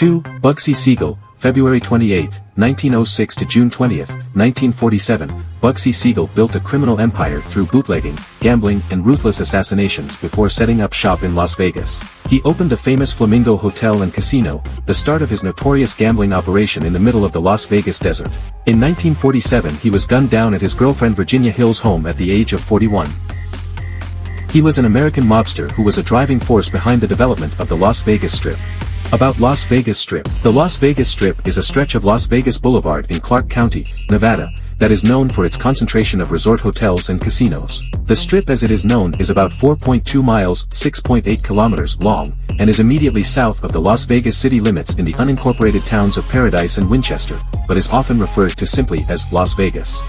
2. Bugsy Siegel, February 28, 1906 to June 20, 1947, Bugsy Siegel built a criminal empire through bootlegging, gambling and ruthless assassinations before setting up shop in Las Vegas. He opened the famous Flamingo Hotel and Casino, the start of his notorious gambling operation in the middle of the Las Vegas desert. In 1947 he was gunned down at his girlfriend Virginia Hill's home at the age of 41. He was an American mobster who was a driving force behind the development of the Las Vegas Strip. About Las Vegas Strip. The Las Vegas Strip is a stretch of Las Vegas Boulevard in Clark County, Nevada, that is known for its concentration of resort hotels and casinos. The Strip as it is known is about 4.2 miles (6.8 kilometers) long, and is immediately south of the Las Vegas city limits in the unincorporated towns of Paradise and Winchester, but is often referred to simply as Las Vegas.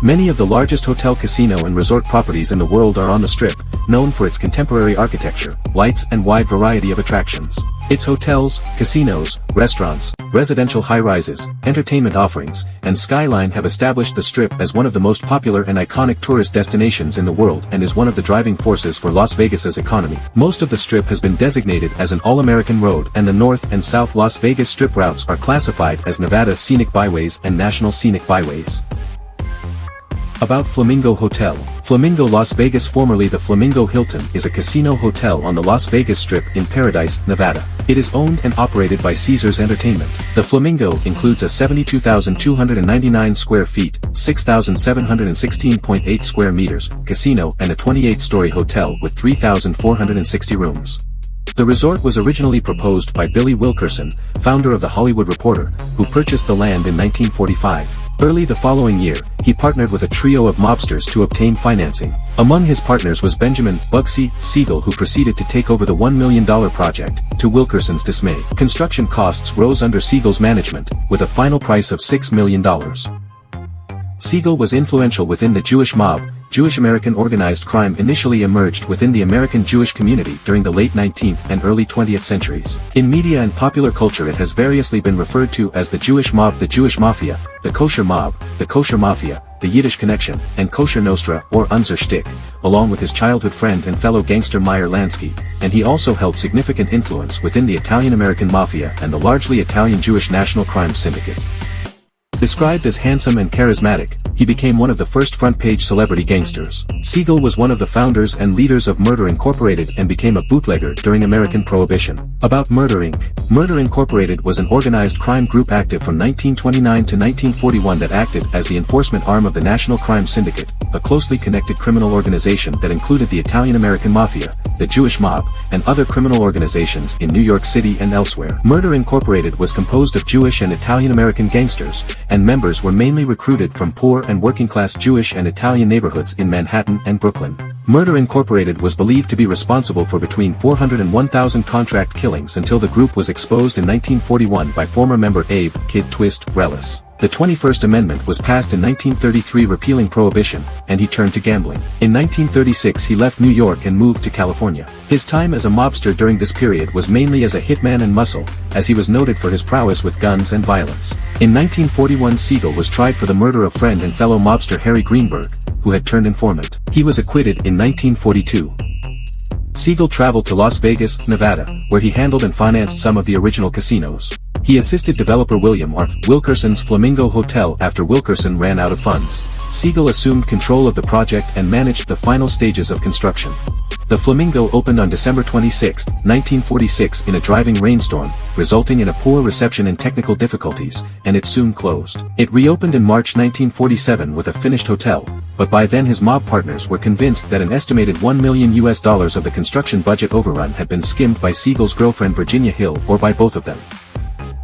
Many of the largest hotel, casino and resort properties in the world are on the Strip, known for its contemporary architecture, lights and wide variety of attractions. Its hotels, casinos, restaurants, residential high-rises, entertainment offerings, and skyline have established the Strip as one of the most popular and iconic tourist destinations in the world and is one of the driving forces for Las Vegas's economy. Most of the Strip has been designated as an all-American road, and the North and South Las Vegas Strip routes are classified as Nevada Scenic Byways and National Scenic Byways. About Flamingo Hotel. Flamingo Las Vegas, formerly the Flamingo Hilton, is a casino hotel on the Las Vegas Strip in Paradise, Nevada. It is owned and operated by Caesars Entertainment. The Flamingo includes a 72,299 square feet, 6,716.8 square meters, casino and a 28-story hotel with 3,460 rooms. The resort was originally proposed by Billy Wilkerson, founder of The Hollywood Reporter, who purchased the land in 1945. Early the following year, he partnered with a trio of mobsters to obtain financing. Among his partners was Benjamin Bugsy Siegel, who proceeded to take over the $1 million project, to Wilkerson's dismay. Construction costs rose under Siegel's management, with a final price of $6 million. Siegel was influential within the Jewish mob. Jewish-American organized crime initially emerged within the American Jewish community during the late 19th and early 20th centuries. In media and popular culture it has variously been referred to as the Jewish mob, the Jewish Mafia, the Kosher mob, the Kosher Mafia, the Yiddish Connection, and Kosher Nostra or Unser Shtick, along with his childhood friend and fellow gangster Meyer Lansky, and he also held significant influence within the Italian-American Mafia and the largely Italian-Jewish National Crime Syndicate. Described as handsome and charismatic, he became one of the first front-page celebrity gangsters. Siegel was one of the founders and leaders of Murder Incorporated and became a bootlegger during American Prohibition. About Murder Inc. Murder Incorporated was an organized crime group active from 1929 to 1941 that acted as the enforcement arm of the National Crime Syndicate, a closely connected criminal organization that included the Italian-American Mafia, the Jewish mob, and other criminal organizations in New York City and elsewhere. Murder Incorporated was composed of Jewish and Italian-American gangsters, and members were mainly recruited from poor and working-class Jewish and Italian neighborhoods in Manhattan and Brooklyn. Murder Incorporated was believed to be responsible for between 400 and 1,000 contract killings until the group was exposed in 1941 by former member Abe "Kid Twist" Relis. The 21st Amendment was passed in 1933 repealing Prohibition, and he turned to gambling. In 1936 he left New York and moved to California. His time as a mobster during this period was mainly as a hitman and muscle, as he was noted for his prowess with guns and violence. In 1941 Siegel was tried for the murder of friend and fellow mobster Harry Greenberg, who had turned informant. He was acquitted in 1942. Siegel traveled to Las Vegas, Nevada, where he handled and financed some of the original casinos. He assisted developer William R. Wilkerson's Flamingo Hotel after Wilkerson ran out of funds. Siegel assumed control of the project and managed the final stages of construction. The Flamingo opened on December 26, 1946 in a driving rainstorm, resulting in a poor reception and technical difficulties, and it soon closed. It reopened in March 1947 with a finished hotel, but by then his mob partners were convinced that an estimated $1 million of the construction budget overrun had been skimmed by Siegel's girlfriend Virginia Hill or by both of them.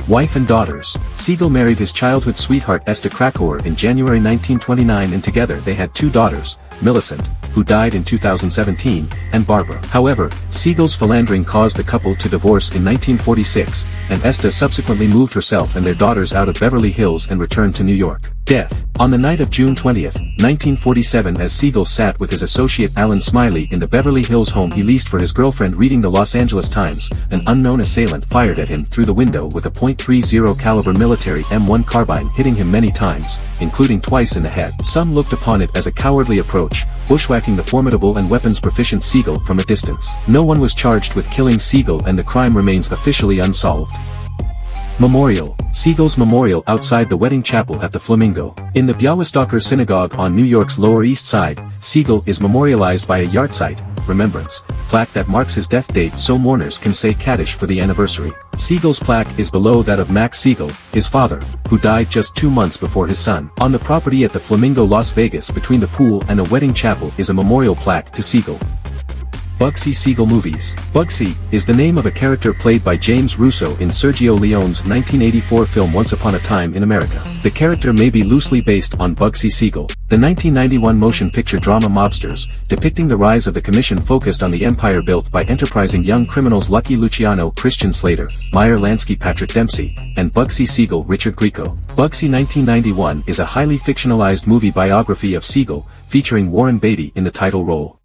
Wife and daughters. Siegel married his childhood sweetheart Esta Krakauer in January 1929 and together they had two daughters, Millicent, who died in 2017, and Barbara. However, Siegel's philandering caused the couple to divorce in 1946, and Esta subsequently moved herself and their daughters out of Beverly Hills and returned to New York. Death. On the night of June 20, 1947, as Siegel sat with his associate Alan Smiley in the Beverly Hills home he leased for his girlfriend reading the Los Angeles Times, an unknown assailant fired at him through the window with a .30 caliber military M1 carbine, hitting him many times, including twice in the head. Some looked upon it as a cowardly approach, bushwhacking the formidable and weapons-proficient Siegel from a distance. No one was charged with killing Siegel and the crime remains officially unsolved. Memorial. Siegel's memorial outside the wedding chapel at the Flamingo. In the Białystok Synagogue on New York's Lower East Side, Siegel is memorialized by a yahrzeit, remembrance, plaque that marks his death date so mourners can say Kaddish for the anniversary. Siegel's plaque is below that of Max Siegel, his father, who died just 2 months before his son. On the property at the Flamingo Las Vegas between the pool and a wedding chapel is a memorial plaque to Siegel. Bugsy Siegel movies. Bugsy is the name of a character played by James Russo in Sergio Leone's 1984 film Once Upon a Time in America. The character may be loosely based on Bugsy Siegel. The 1991 motion picture drama Mobsters, depicting the rise of the commission, focused on the empire built by enterprising young criminals Lucky Luciano, Christian Slater, Meyer Lansky, Patrick Dempsey, and Bugsy Siegel, Richard Grieco. Bugsy 1991 is a highly fictionalized movie biography of Siegel, featuring Warren Beatty in the title role.